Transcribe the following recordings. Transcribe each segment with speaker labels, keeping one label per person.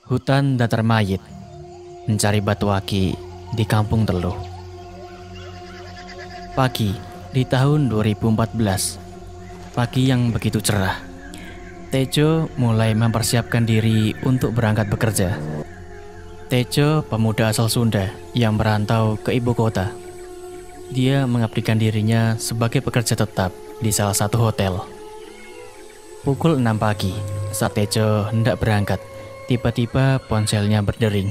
Speaker 1: Hutan datar mayit, mencari batu aki di kampung Teluh. Pagi di tahun 2014, pagi yang begitu cerah. Tejo mulai mempersiapkan diri untuk berangkat bekerja. Tejo pemuda asal Sunda yang merantau ke ibu kota. Dia mengabdikan dirinya sebagai pekerja tetap di salah satu hotel. Pukul 6 pagi, saat Tejo hendak berangkat, tiba-tiba ponselnya berdering.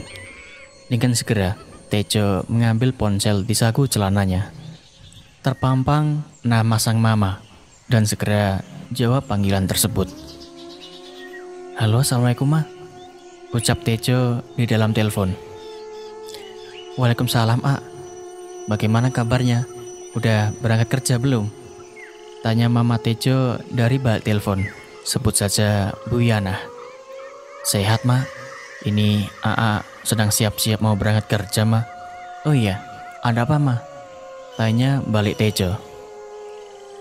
Speaker 1: Dengan segera, Tejo mengambil ponsel di saku celananya. Terpampang nama sang mama dan segera jawab panggilan tersebut. "Halo, assalamualaikum ma," ucap Tejo di dalam telepon. "Waalaikumsalam A. Bagaimana kabarnya? Udah berangkat kerja belum?" tanya mama Tejo dari balik telepon. Sebut saja Bu Yana. "Sehat ma, ini AA sedang siap-siap mau berangkat kerja ma." "Oh iya, ada apa ma?" tanya balik Tejo.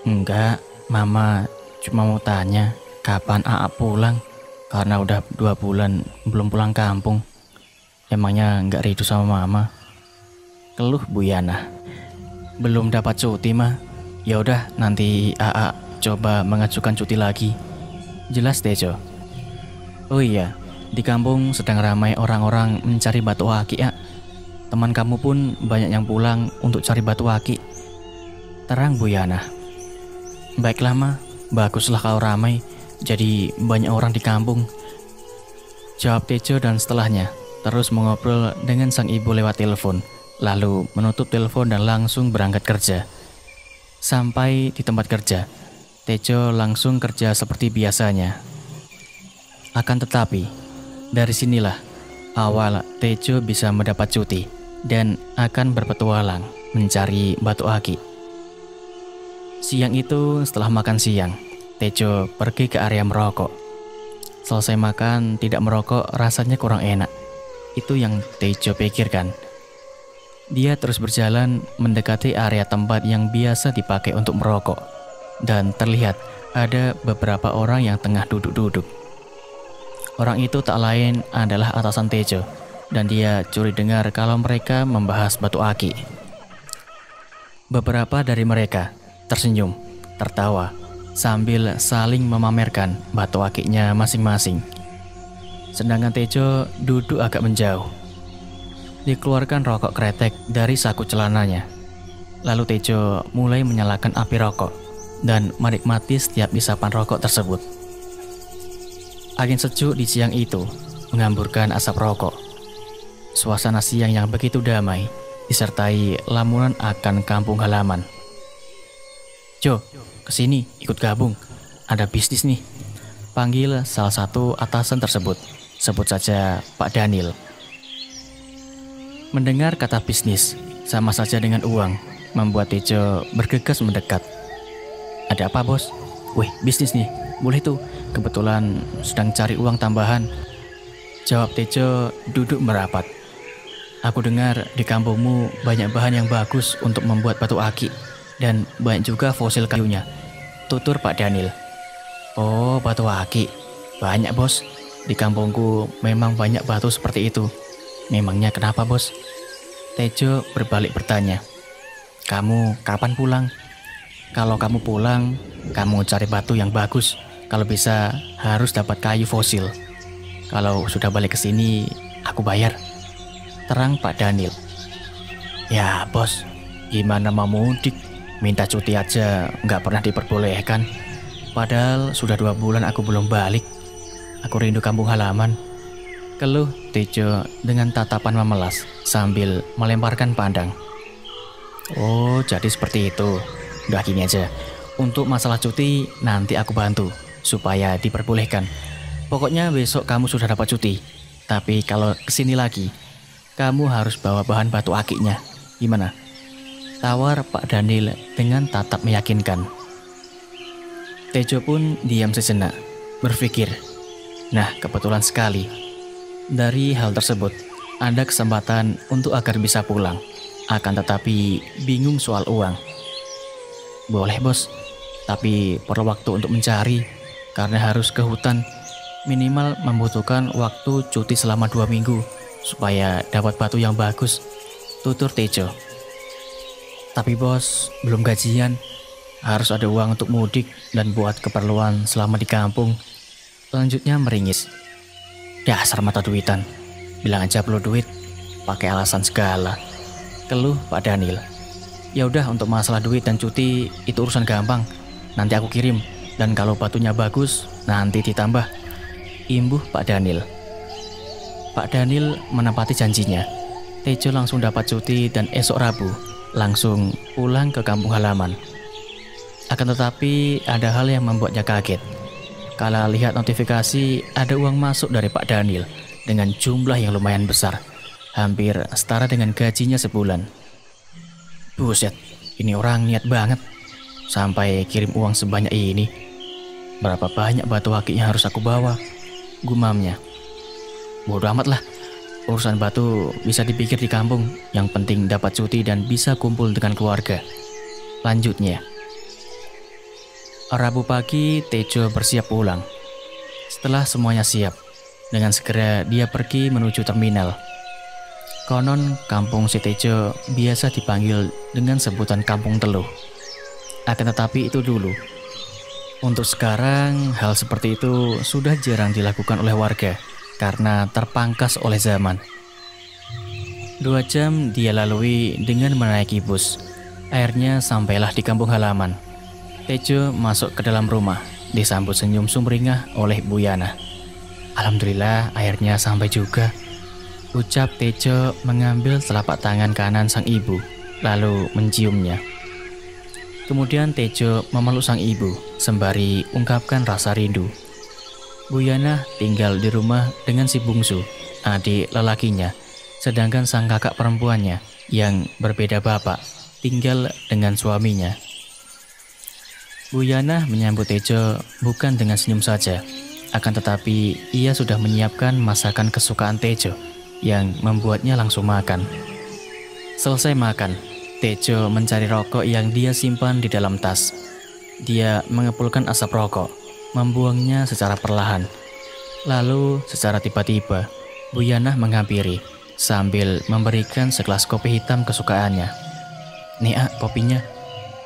Speaker 1: "Enggak, mama cuma mau tanya kapan AA pulang, karena udah 2 bulan belum pulang kampung. Emangnya nggak rindu sama mama?" keluh Bu Yana. "Belum dapat cuti mah. Ya udah, nanti AA coba mengajukan cuti lagi," jelas Tejo. "Oh iya, di kampung sedang ramai orang-orang mencari batu aki ya. Teman kamu pun banyak yang pulang untuk cari batu aki," terang Bu Yana. "Baiklah ma, baguslah kalau ramai, jadi banyak orang di kampung," jawab Tejo dan setelahnya terus mengobrol dengan sang ibu lewat telepon, lalu menutup telepon dan langsung berangkat kerja. Sampai di tempat kerja, Tejo langsung kerja seperti biasanya. Akan tetapi, dari sinilah awal Tejo bisa mendapat cuti dan akan berpetualang mencari batu aki. Siang itu, setelah makan siang, Tejo pergi ke area merokok. Selesai makan, tidak merokok rasanya kurang enak. Itu yang Tejo pikirkan. Dia terus berjalan mendekati area tempat yang biasa dipakai untuk merokok. Dan terlihat ada beberapa orang yang tengah duduk-duduk. Orang itu tak lain adalah atasan Tejo, dan dia curi dengar kalau mereka membahas batu aki. Beberapa dari mereka tersenyum, tertawa, sambil saling memamerkan batu akinya masing-masing. Sedangkan Tejo duduk agak menjauh. Dikeluarkan rokok kretek dari saku celananya. Lalu Tejo mulai menyalakan api rokok dan menikmati setiap isapan rokok tersebut. Angin sejuk di siang itu menghamburkan asap rokok. Suasana siang yang begitu damai disertai lamunan akan kampung halaman. "Jo, kesini ikut gabung. Ada bisnis nih," panggil salah satu atasan tersebut. Sebut saja Pak Daniel. Mendengar kata bisnis, sama saja dengan uang, membuat Tejo bergegas mendekat. "Ada apa bos?" "Wih, bisnis nih, boleh tuh. Kebetulan sedang cari uang tambahan," jawab Tejo duduk merapat. "Aku dengar di kampungmu banyak bahan yang bagus untuk membuat batu aki, dan banyak juga fosil kayunya," tutur Pak Daniel. "Oh, batu aki. Banyak bos. Di kampungku memang banyak batu seperti itu. Memangnya kenapa bos?" Tejo berbalik bertanya. "Kamu kapan pulang? Kalau kamu pulang, kamu cari batu yang bagus. Kalau bisa harus dapat kayu fosil. Kalau sudah balik ke sini, aku bayar," terang Pak Daniel. "Ya bos, gimana mau mudik? Minta cuti aja nggak pernah diperbolehkan. Padahal sudah 2 bulan aku belum balik. Aku rindu kampung halaman," keluh Tejo dengan tatapan memelas sambil melemparkan pandang. "Oh, jadi seperti itu. Udah gini aja. Untuk masalah cuti nanti aku bantu supaya diperbolehkan. Pokoknya besok kamu sudah dapat cuti. Tapi kalau kesini lagi, kamu harus bawa bahan batu akinya. Gimana?" tawar Pak Daniel dengan tatap meyakinkan. Tejo pun diam sejenak, berpikir, nah kebetulan sekali. Dari hal tersebut, ada kesempatan untuk agar bisa pulang. Akan tetapi bingung soal uang. "Boleh bos, tapi perlu waktu untuk mencari karena harus ke hutan. Minimal membutuhkan waktu cuti selama 2 minggu supaya dapat batu yang bagus, tutur Tejo. Tapi bos, belum gajian. Harus ada uang untuk mudik dan buat keperluan selama di kampung. Selanjutnya meringis. Dasar mata duitan. Bilang aja perlu duit, pakai alasan segala. Keluh Pak Daniel. Ya udah, untuk masalah duit dan cuti itu urusan gampang. Nanti aku kirim. Dan kalau batunya bagus, nanti ditambah. Imbuh Pak Daniel. Pak Daniel menepati janjinya. Tejo langsung dapat cuti dan esok Rabu langsung pulang ke kampung halaman. Akan tetapi ada hal yang membuatnya kaget. Kala lihat notifikasi ada uang masuk dari Pak Daniel dengan jumlah yang lumayan besar, hampir setara dengan gajinya sebulan. Buset, ini orang niat banget sampai kirim uang sebanyak ini. Berapa banyak batu akik yang harus aku bawa? Gumamnya. Bodoh amat lah, urusan batu bisa dipikir di kampung. Yang penting dapat cuti dan bisa kumpul dengan keluarga. Lanjutnya, Rabu pagi Tejo bersiap pulang. Setelah semuanya siap, dengan segera dia pergi menuju terminal. Konon kampung si Tejo biasa dipanggil dengan sebutan Kampung Teluh. Akan tetapi itu dulu. Untuk sekarang hal seperti itu sudah jarang dilakukan oleh warga karena terpangkas oleh zaman. 2 jam dia lalui dengan menaiki bus. Akhirnya sampailah di kampung halaman. Tejo masuk ke dalam rumah, disambut senyum sumringah oleh Bu Yana. Alhamdulillah akhirnya sampai juga, ucap Tejo mengambil telapak tangan kanan sang ibu, lalu menciumnya. Kemudian Tejo memeluk sang ibu, sembari ungkapkan rasa rindu. Bu Yana tinggal di rumah dengan si bungsu, adik lelakinya, sedangkan sang kakak perempuannya yang berbeda bapak tinggal dengan suaminya. Bu Yana menyambut Tejo bukan dengan senyum saja, akan tetapi ia sudah menyiapkan masakan kesukaan Tejo yang membuatnya langsung makan. Selesai makan, Tejo mencari rokok yang dia simpan di dalam tas. Dia mengepulkan asap rokok, membuangnya secara perlahan. Lalu secara tiba-tiba, Bu Yana menghampiri sambil memberikan segelas kopi hitam kesukaannya. Nih kopinya,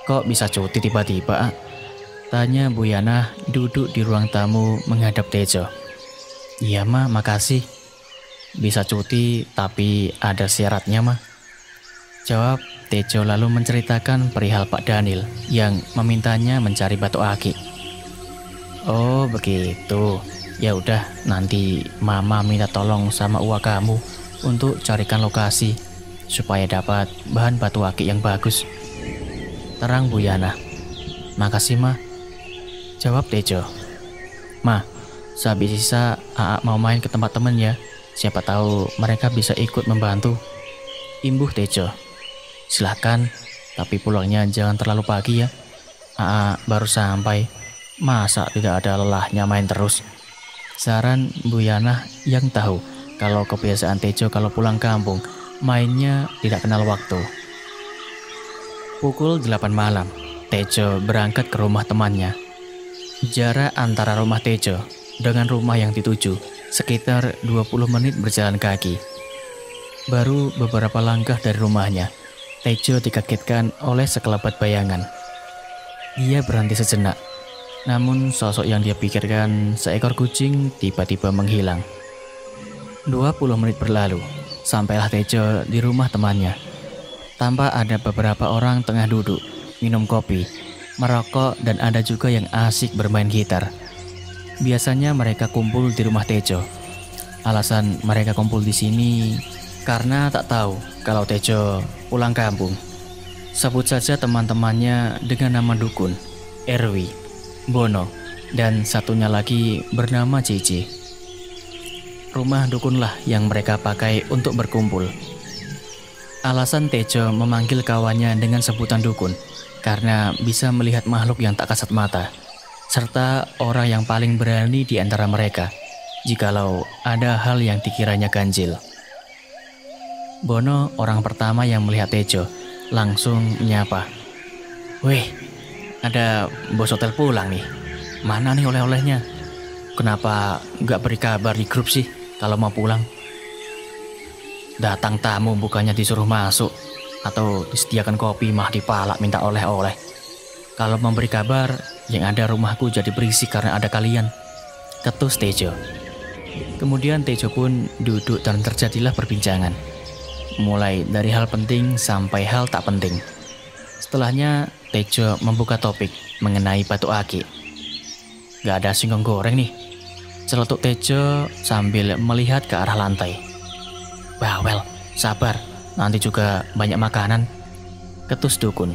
Speaker 1: kok bisa cuti tiba-tiba tanya Bu Yana duduk di ruang tamu menghadap Tejo. Iya makasih. Bisa cuti tapi ada syaratnya jawab Tejo, lalu menceritakan perihal Pak Daniel yang memintanya mencari batu akik. Oh begitu, ya udah, nanti mama minta tolong sama uak kamu untuk carikan lokasi supaya dapat bahan batu akik yang bagus, terang Bu Yana. Makasih jawab Tejo. Sehabis sisa Aa mau main ke tempat temen ya, siapa tahu mereka bisa ikut membantu, imbuh Tejo. Silahkan, tapi pulangnya jangan terlalu pagi ya, Aa baru sampai, masa tidak ada lelahnya main terus, saran Bu Yana yang tahu kalau kebiasaan Tejo kalau pulang kampung mainnya tidak kenal waktu. Pukul 8 malam, Tejo berangkat ke rumah temannya. Jarak antara rumah Tejo dengan rumah yang dituju sekitar 20 menit berjalan kaki. Baru beberapa langkah dari rumahnya, Tejo dikagetkan oleh sekelebat bayangan. Dia berhenti sejenak, namun sosok yang dia pikirkan seekor kucing tiba-tiba menghilang. 20 menit berlalu, sampailah Tejo di rumah temannya. Tampak ada beberapa orang tengah duduk, minum kopi, merokok, dan ada juga yang asik bermain gitar. Biasanya mereka kumpul di rumah Tejo. Alasan mereka kumpul di sini karena tak tahu kalau Tejo pulang kampung. Sebut saja teman-temannya dengan nama dukun, Erwi, Bono, dan satunya lagi bernama Cici. Rumah dukunlah yang mereka pakai untuk berkumpul. Alasan Tejo memanggil kawannya dengan sebutan dukun karena bisa melihat makhluk yang tak kasat mata, serta orang yang paling berani di antara mereka jikalau ada hal yang dikiranya ganjil. Bono, orang pertama yang melihat Tejo, langsung menyapa. Weh, ada bos hotel pulang nih. Mana nih oleh-olehnya? kenapa nggak beri kabar di grup sih kalau mau pulang? Datang tamu bukannya disuruh masuk, atau disediakan kopi mah dipalak minta oleh-oleh. Kalau memberi kabar, yang ada rumahku jadi berisik karena ada kalian, ketus Tejo. Kemudian Tejo pun duduk dan terjadilah perbincangan. Mulai dari hal penting sampai hal tak penting. Setelahnya Tejo membuka topik mengenai batu aki. Gak ada singkong goreng nih, celetuk Tejo sambil melihat ke arah lantai. Bawel, sabar, nanti juga banyak makanan, ketus dukun.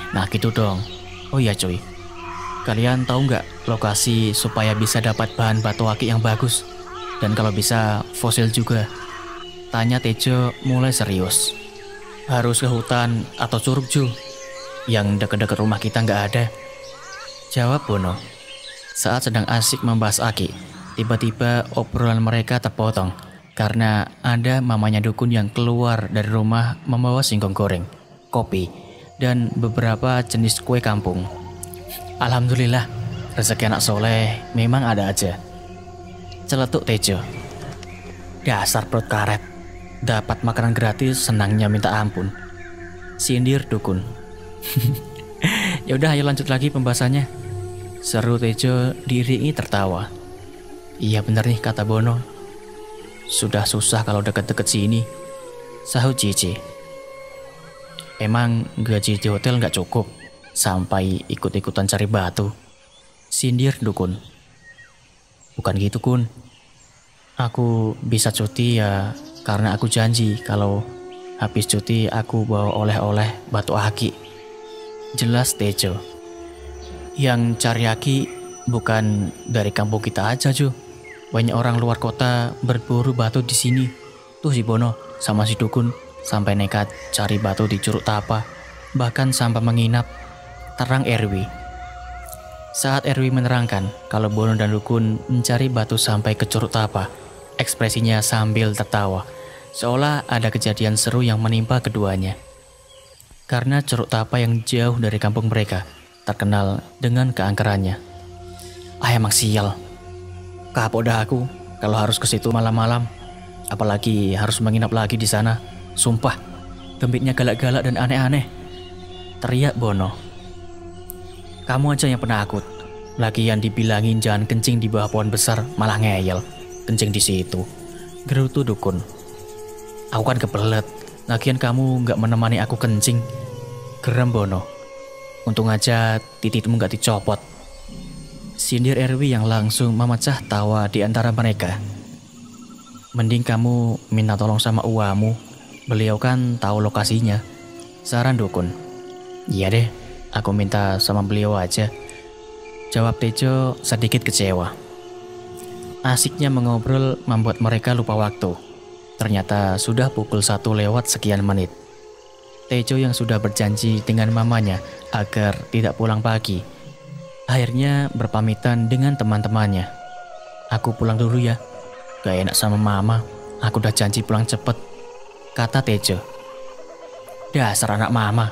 Speaker 1: Nah gitu dong. Oh iya cuy, kalian tahu nggak lokasi supaya bisa dapat bahan batu akik yang bagus? Dan kalau bisa fosil juga? Tanya Tejo mulai serius. Harus ke hutan atau curug Ju? Yang dekat-dekat rumah kita nggak ada, jawab Bono. Saat sedang asik membahas akik, tiba-tiba obrolan mereka terpotong karena ada mamanya dukun yang keluar dari rumah membawa singkong goreng, kopi, dan beberapa jenis kue kampung. Alhamdulillah, rezeki anak soleh memang ada aja, celetuk Tejo. Dasar perut karet, dapat makanan gratis senangnya minta ampun, sindir dukun. Yaudah ayo lanjut lagi pembahasannya, seru Tejo diiringi tertawa. Iya bener nih kata Bono, sudah susah kalau deket-deket sini, sahut Cici. Emang gaji di hotel nggak cukup sampai ikut-ikutan cari batu, sindir dukun. Bukan gitu Kun, aku bisa cuti ya karena aku janji kalau habis cuti aku bawa oleh-oleh batu aki, jelas Tejo. Yang cari aki bukan dari kampung kita aja Ju, banyak orang luar kota berburu batu di sini. Tuh si Bono sama si dukun sampai nekat cari batu di Curug Tapa, bahkan sampai menginap, terang Erwi. Saat Erwi menerangkan kalau Bono dan dukun mencari batu sampai ke Curug Tapa, ekspresinya sambil tertawa, seolah ada kejadian seru yang menimpa keduanya. Karena Curug Tapa yang jauh dari kampung mereka terkenal dengan keangkerannya. Ah emang sial, kapok dah aku kalau harus ke situ malam-malam, apalagi harus menginap lagi di sana. Sumpah, gembitnya galak-galak dan aneh-aneh, teriak Bono. Kamu aja yang penakut, lagian dibilangin jangan kencing di bawah pohon besar malah ngeyel, kencing di situ, gerutu dukun. Aku kan kebelet, lagian kamu nggak menemani aku kencing, geram Bono. Untung aja titikmu nggak dicopot, sindir Erwi yang langsung memecah tawa di antara mereka. Mending kamu minta tolong sama uamu, beliau kan tahu lokasinya, saran dukun. Iya deh, aku minta sama beliau aja, jawab Tejo sedikit kecewa. Asiknya mengobrol membuat mereka lupa waktu. Ternyata sudah pukul 1 lewat sekian menit. Tejo yang sudah berjanji dengan mamanya agar tidak pulang pagi, akhirnya berpamitan dengan teman-temannya. Aku pulang dulu ya, gak enak sama mama, aku udah janji pulang cepet, kata Tejo. Dasar anak mama,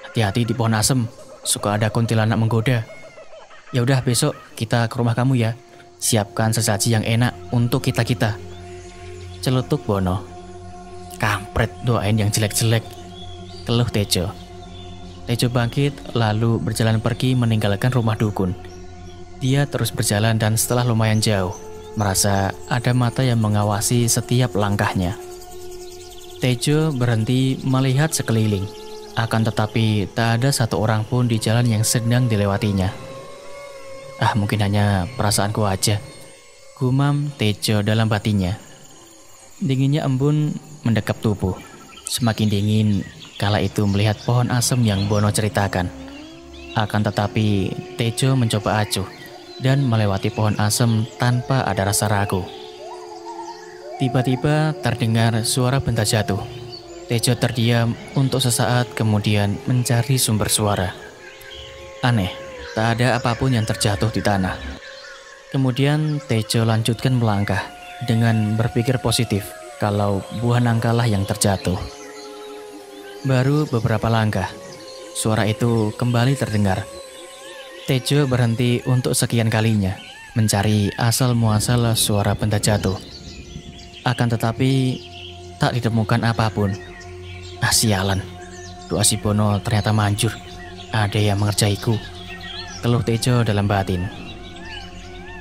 Speaker 1: hati-hati di pohon asem, suka ada kuntilanak menggoda. Ya udah besok kita ke rumah kamu ya, siapkan sesaji yang enak untuk kita-kita, celutuk Bono. Kampret, doain yang jelek-jelek, keluh Tejo. Tejo bangkit lalu berjalan pergi meninggalkan rumah dukun. Dia terus berjalan dan setelah lumayan jauh, merasa ada mata yang mengawasi setiap langkahnya. Tejo berhenti melihat sekeliling, akan tetapi tak ada satu orang pun di jalan yang sedang dilewatinya. Ah mungkin hanya perasaanku aja, gumam Tejo dalam batinnya. Dinginnya embun mendekap tubuh, semakin dingin kala itu melihat pohon asem yang Bono ceritakan. Akan tetapi Tejo mencoba acuh dan melewati pohon asem tanpa ada rasa ragu. Tiba-tiba terdengar suara benda jatuh. Tejo terdiam untuk sesaat kemudian mencari sumber suara. Aneh, tak ada apapun yang terjatuh di tanah. Kemudian Tejo lanjutkan melangkah dengan berpikir positif kalau buah nangkalah yang terjatuh. Baru beberapa langkah, suara itu kembali terdengar. Tejo berhenti untuk sekian kalinya, mencari asal-muasal suara benda jatuh. Akan tetapi tak ditemukan apapun. Sialan, doa si Bono ternyata manjur. Ada yang mengerjaiku, keluh Tejo dalam batin.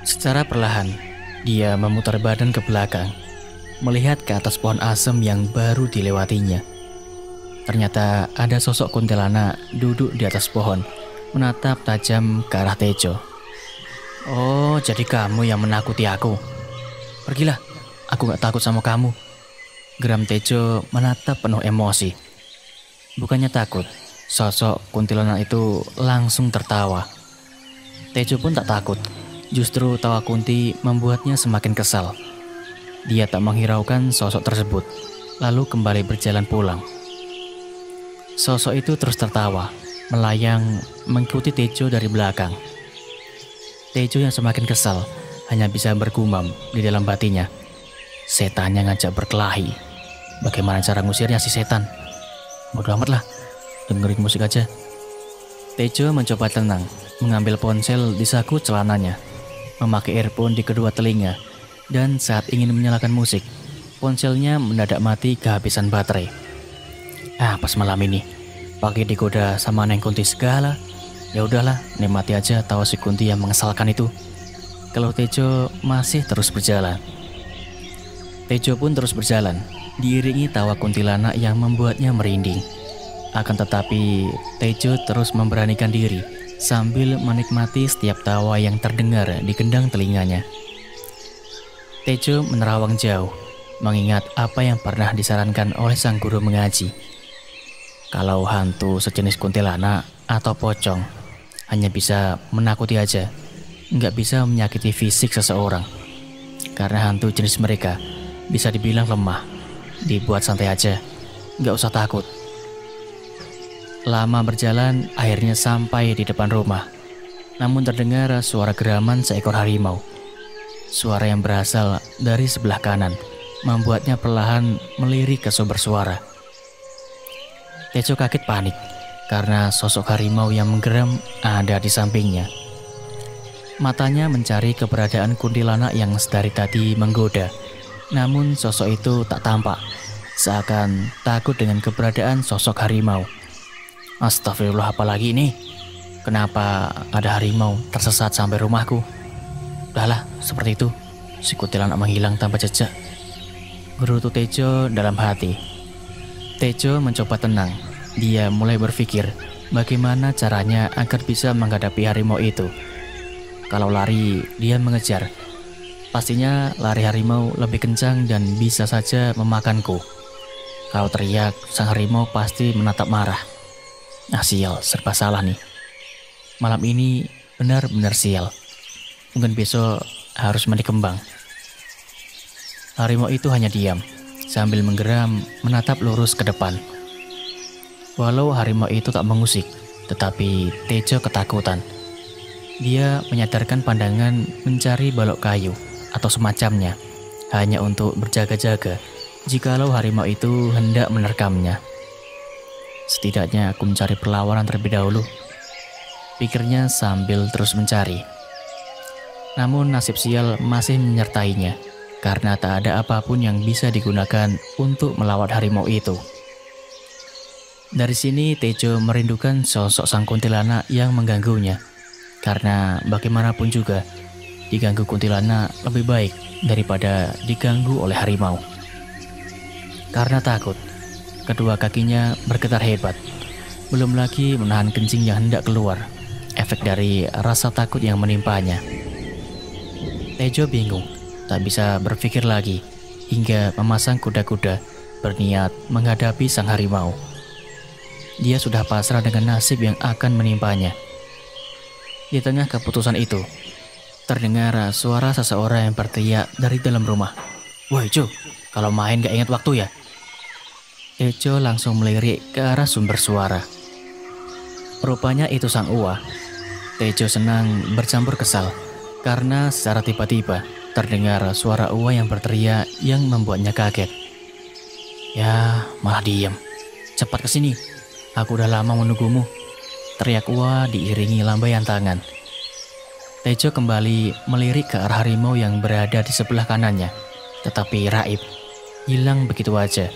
Speaker 1: Secara perlahan, dia memutar badan ke belakang, melihat ke atas pohon asem yang baru dilewatinya. Ternyata ada sosok kuntilanak duduk di atas pohon, menatap tajam ke arah Tejo. Oh, jadi kamu yang menakuti aku. Pergilah, aku gak takut sama kamu. Geram Tejo menatap penuh emosi. Bukannya takut, sosok kuntilanak itu langsung tertawa. Tejo pun tak takut, justru tawa Kunti membuatnya semakin kesal. Dia tak menghiraukan sosok tersebut, lalu kembali berjalan pulang. Sosok itu terus tertawa, melayang mengikuti Tejo dari belakang. Tejo yang semakin kesal hanya bisa bergumam di dalam batinnya. Setannya ngajak berkelahi. Bagaimana cara ngusirnya si setan? Bodo amat lah, dengerin musik aja. Tejo mencoba tenang, mengambil ponsel di saku celananya, memakai earphone di kedua telinga, dan saat ingin menyalakan musik, ponselnya mendadak mati kehabisan baterai. Pas malam ini pakai digoda sama Neng Kunti segala. Ya udahlah, nikmati aja tawa si Kunti yang mengesalkan itu. Kalau Tejo masih terus berjalan. Tejo pun terus berjalan, diiringi tawa kuntilanak yang membuatnya merinding. Akan tetapi, Tejo terus memberanikan diri sambil menikmati setiap tawa yang terdengar di gendang telinganya. Tejo menerawang jauh, mengingat apa yang pernah disarankan oleh sang guru mengaji. Kalau hantu sejenis kuntilanak atau pocong hanya bisa menakuti aja, nggak bisa menyakiti fisik seseorang. Karena hantu jenis mereka bisa dibilang lemah, dibuat santai aja, nggak usah takut. Lama berjalan, akhirnya sampai di depan rumah. Namun terdengar suara geraman seekor harimau. Suara yang berasal dari sebelah kanan membuatnya perlahan melirik ke sumber suara. Tejo kaget panik karena sosok harimau yang menggeram ada di sampingnya. Matanya mencari keberadaan kuntilanak yang sedari tadi menggoda. Namun sosok itu tak tampak, seakan takut dengan keberadaan sosok harimau. Astagfirullah, apalagi ini? Kenapa ada harimau tersesat sampai rumahku? Udahlah, seperti itu. Si kuntilanak menghilang tanpa jejak, gerutu Tejo dalam hati. Tejo mencoba tenang. Dia mulai berpikir bagaimana caranya agar bisa menghadapi harimau itu. Kalau lari, dia mengejar. Pastinya lari harimau lebih kencang dan bisa saja memakanku. Kalau teriak, sang harimau pasti menatap marah. Sial, serba salah nih. Malam ini benar-benar sial. Mungkin besok harus mandi kembang. Harimau itu hanya diam, sambil menggeram menatap lurus ke depan. Walau harimau itu tak mengusik, tetapi Tejo ketakutan. Dia menyadarkan pandangan mencari balok kayu atau semacamnya, hanya untuk berjaga-jaga jikalau harimau itu hendak menerkamnya. Setidaknya aku mencari perlawanan terlebih dahulu, pikirnya sambil terus mencari. Namun nasib sial masih menyertainya, karena tak ada apapun yang bisa digunakan untuk melawan harimau itu. Dari sini Tejo merindukan sosok sang kuntilanak yang mengganggunya, karena bagaimanapun juga diganggu kuntilanak lebih baik daripada diganggu oleh harimau. Karena takut, kedua kakinya bergetar hebat. Belum lagi menahan kencing yang hendak keluar, efek dari rasa takut yang menimpanya. Tejo bingung, tak bisa berpikir lagi, hingga memasang kuda-kuda berniat menghadapi sang harimau. Dia sudah pasrah dengan nasib yang akan menimpanya. Di tengah keputusan itu, terdengar suara seseorang yang berteriak dari dalam rumah. "Woi Jo, kalau main gak ingat waktu ya?" Tejo langsung melirik ke arah sumber suara. Rupanya itu sang Uwa. Tejo senang bercampur kesal, karena secara tiba-tiba terdengar suara Uwa yang berteriak yang membuatnya kaget. "Ya, malah diam. Cepat kesini, aku udah lama menunggumu," teriak Uwa diiringi lambaian tangan. Tejo kembali melirik ke arah harimau yang berada di sebelah kanannya, tetapi raib, hilang begitu aja.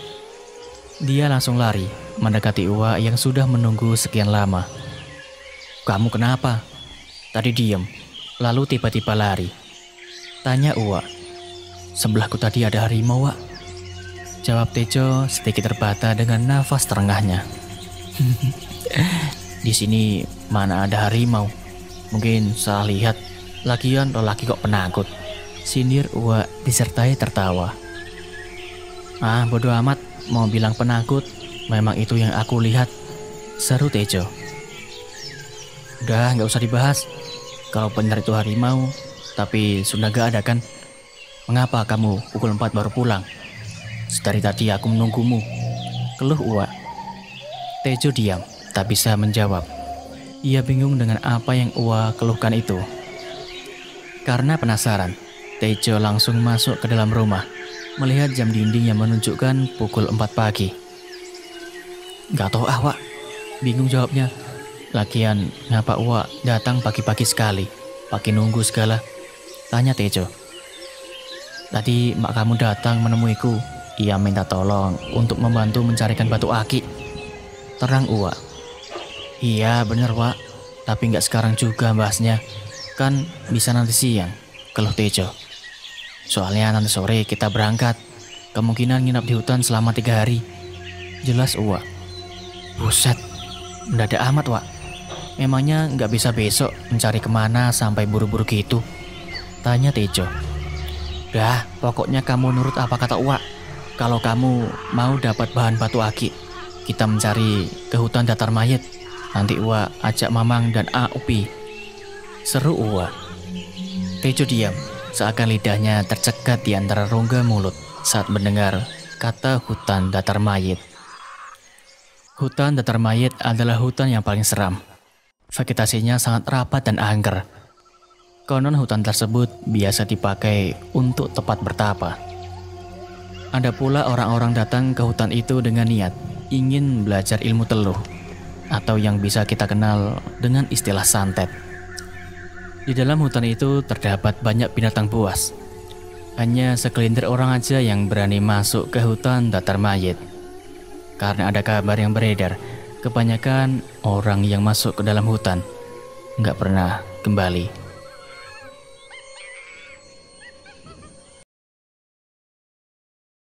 Speaker 1: Dia langsung lari, mendekati Uwa yang sudah menunggu sekian lama. "Kamu kenapa?" Tadi diam, lalu tiba-tiba lari. Tanya Uwa. "Sebelahku tadi ada harimau, Wak." Jawab Tejo sedikit terbata dengan nafas terengahnya. "Di sini mana ada harimau? Mungkin salah lihat. Lagian lelaki kok penakut," sindir Uwa disertai tertawa. "Ah, bodoh amat, mau bilang penakut, memang itu yang aku lihat," seru Tejo. "Udah, nggak usah dibahas. Kalau benar itu harimau, tapi sudah gak ada kan? Mengapa kamu pukul 4 baru pulang? Dari tadi aku menunggumu," keluh Uwa. Tejo diam, tak bisa menjawab. Ia bingung dengan apa yang Uwa keluhkan itu. Karena penasaran, Tejo langsung masuk ke dalam rumah, melihat jam dinding yang menunjukkan pukul 4 pagi. "Gak tahu Wak," bingung jawabnya. "Lagian ngapa Uwa datang pagi-pagi sekali, pakai nunggu segala?" Tanya Tejo. "Tadi mak kamu datang menemuiku. Ia minta tolong untuk membantu mencarikan batu aki," terang Uwa. "Iya bener Wak, tapi nggak sekarang juga bahasnya. Kan bisa nanti siang," keluh Tejo. "Soalnya nanti sore kita berangkat. Kemungkinan nginap di hutan selama 3 hari," jelas Uwa. "Buset, mendadak amat Wak. Memangnya nggak bisa besok mencari kemana sampai buru-buru gitu?" Tanya Tejo. "Dah, pokoknya kamu nurut apa kata Uwa. Kalau kamu mau dapat bahan batu aki, kita mencari ke hutan datar mayat. Nanti Uwa ajak Mamang dan Upi," seru Uwa. Tejo diam, seakan lidahnya tercegat di antara rongga mulut saat mendengar kata hutan datar mayat. Hutan datar mayat adalah hutan yang paling seram. Vegetasinya sangat rapat dan angker. Konon hutan tersebut biasa dipakai untuk tempat bertapa. Ada pula orang-orang datang ke hutan itu dengan niat ingin belajar ilmu teluh, atau yang bisa kita kenal dengan istilah santet. Di dalam hutan itu terdapat banyak binatang buas. Hanya segelintir orang aja yang berani masuk ke hutan datar mayat. Karena ada kabar yang beredar, kebanyakan orang yang masuk ke dalam hutan nggak pernah kembali.